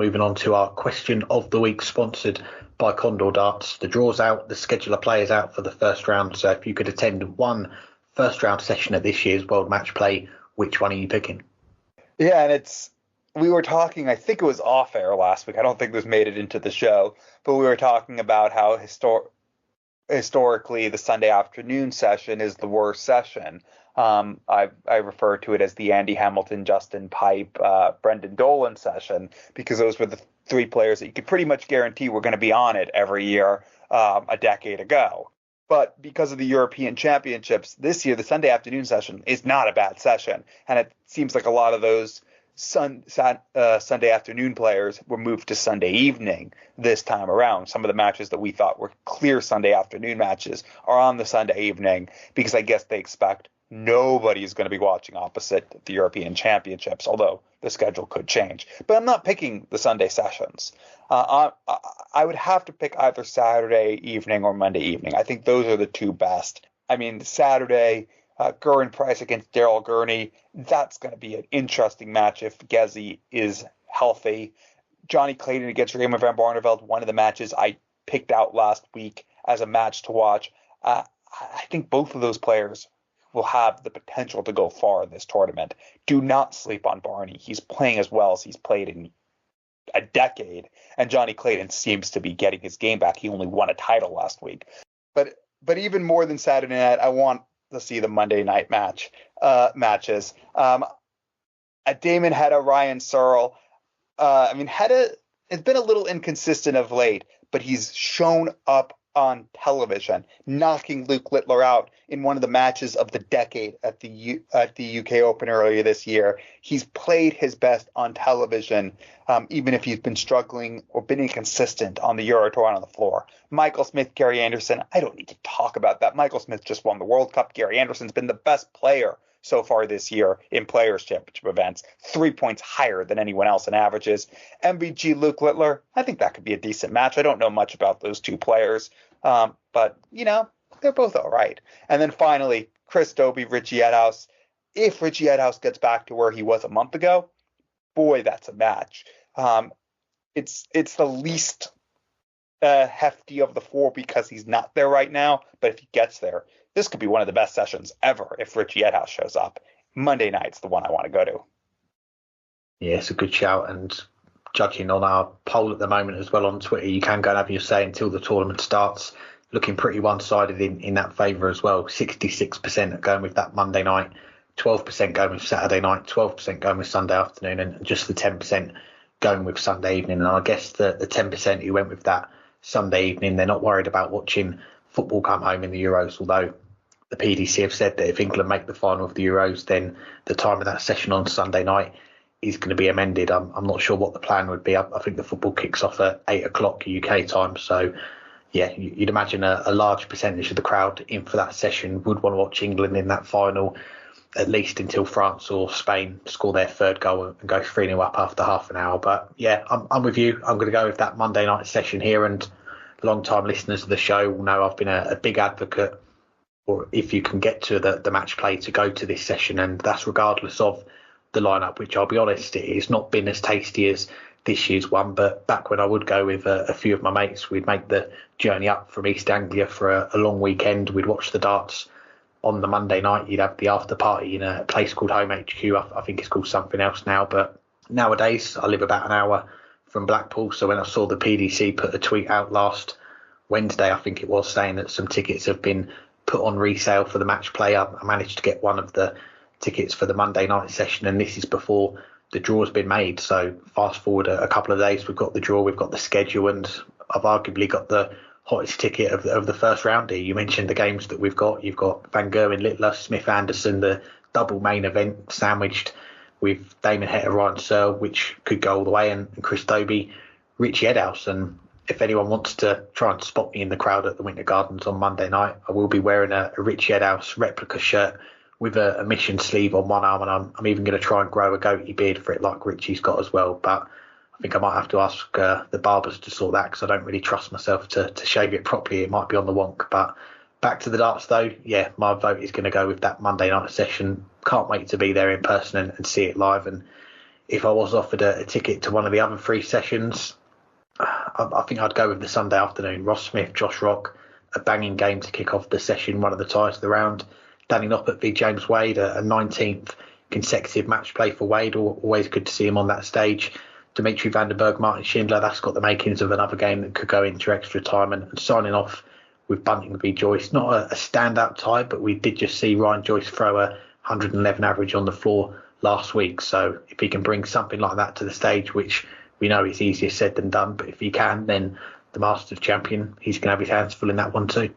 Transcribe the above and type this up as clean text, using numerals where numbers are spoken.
Moving on to our question of the week, sponsored by Condor Darts. The draw's out, the scheduler players out for the first round. So if you could attend one first round session at this year's World Matchplay, which one are you picking? Yeah, and we were talking, I think it was off air last week. I don't think this made it into the show, but we were talking about how historically the Sunday afternoon session is the worst session. I refer to it as the Andy Hamilton, Justin Pipe, Brendan Dolan session, because those were the three players that you could pretty much guarantee were going to be on it every year a decade ago. But because of the European Championships, this year the Sunday afternoon session is not a bad session. And it seems like a lot of those Sunday afternoon players were moved to Sunday evening this time around. Some of the matches that we thought were clear Sunday afternoon matches are on the Sunday evening because I guess they expect nobody is going to be watching opposite the European Championships, although the schedule could change. But I'm not picking the Sunday sessions. I would have to pick either Saturday evening or Monday evening. I think those are the two best. I mean, Saturday, Gerwyn Price against Daryl Gurney, that's going to be an interesting match if Gezi is healthy. Johnny Clayton against Raymond van Barneveld, one of the matches I picked out last week as a match to watch. I think both of those players will have the potential to go far in this tournament. Do not sleep on Barney. He's playing as well as he's played in a decade, and Johnny Clayton seems to be getting his game back. He only won a title last week. But even more than Saturday night, I want to see the Monday night matches. Damon Hedda, Ryan Searle. Hedda has been a little inconsistent of late, but he's shown up on television, knocking Luke Littler out in one of the matches of the decade at the UK Open earlier this year. He's played his best on television, even if he's been struggling or been inconsistent on the Euro Tour on the floor. Michael Smith, Gary Anderson, I don't need to talk about that. Michael Smith just won the World Cup. Gary Anderson's been the best player so far this year in Players' Championship events, 3 points higher than anyone else in averages. MVG, Luke Littler, I think that could be a decent match. I don't know much about those two players, but, they're both all right. And then finally, Chris Dobie, Richie Edhouse. If Richie Edhouse gets back to where he was a month ago, boy, that's a match. It's the least hefty of the four because he's not there right now, but if he gets there, this could be one of the best sessions ever if Richie Edhouse shows up. Monday night's the one I want to go to. Yeah, it's a good shout. And judging on our poll at the moment as well on Twitter, you can go and have your say until the tournament starts. Looking pretty one-sided in that favour as well. 66% are going with that Monday night, 12% going with Saturday night, 12% going with Sunday afternoon, and just the 10% going with Sunday evening. And I guess the 10% who went with that Sunday evening, they're not worried about watching football come home in the Euros, although the PDC have said that if England make the final of the Euros, then the time of that session on Sunday night is going to be amended. I'm not sure what the plan would be. I think the football kicks off at 8 o'clock UK time. So, yeah, you'd imagine a large percentage of the crowd in for that session would want to watch England in that final, at least until France or Spain score their third goal and go 3-0 up after half an hour. But, yeah, I'm with you. I'm going to go with that Monday night session here. And long-time listeners of the show will know I've been a big advocate, or if you can get to the match play, to go to this session, and that's regardless of the lineup, which I'll be honest, it's not been as tasty as this year's one. But back when I would go with a few of my mates, we'd make the journey up from East Anglia for a long weekend. We'd watch the darts on the Monday night. You'd have the after party in a place called Home HQ. I think it's called something else now, but nowadays I live about an hour from Blackpool. So when I saw the PDC put a tweet out last Wednesday, I think it was, saying that some tickets have been put on resale for the match play, I managed to get one of the tickets for the Monday night session, and this is before the draw's been made. So fast forward a couple of days, we've got the draw, we've got the schedule, and I've arguably got the hottest ticket of the first round here. You mentioned the games that we've got. You've got Van Gerwen, Littler, Smith Anderson, the double main event sandwiched with Damon Heta, Ryan Searle, which could go all the way, and Chris Dobie, Richie Edhouse. And if anyone wants to try and spot me in the crowd at the Winter Gardens on Monday night, I will be wearing a Richie Edhouse replica shirt with a mission sleeve on one arm, and I'm even going to try and grow a goatee beard for it like Richie's got as well. But I think I might have to ask the barbers to sort that, because I don't really trust myself to shave it properly. It might be on the wonk. But back to the darts though, yeah, my vote is going to go with that Monday night session. Can't wait to be there in person and see it live. And if I was offered a ticket to one of the other 3 sessions, I think I'd go with the Sunday afternoon. Ross Smith, Josh Rock, a banging game to kick off the session, one of the ties of the round. Danny Noppert v James Wade, a 19th consecutive match play for Wade. Always good to see him on that stage. Dimitri Vandenberg, Martin Schindler, that's got the makings of another game that could go into extra time. And signing off with Bunting v Joyce. Not a standout tie, but we did just see Ryan Joyce throw a 111 average on the floor last week. So if he can bring something like that to the stage, which we know it's easier said than done, but if he can, then the Masters champion, he's going to have his hands full in that one too.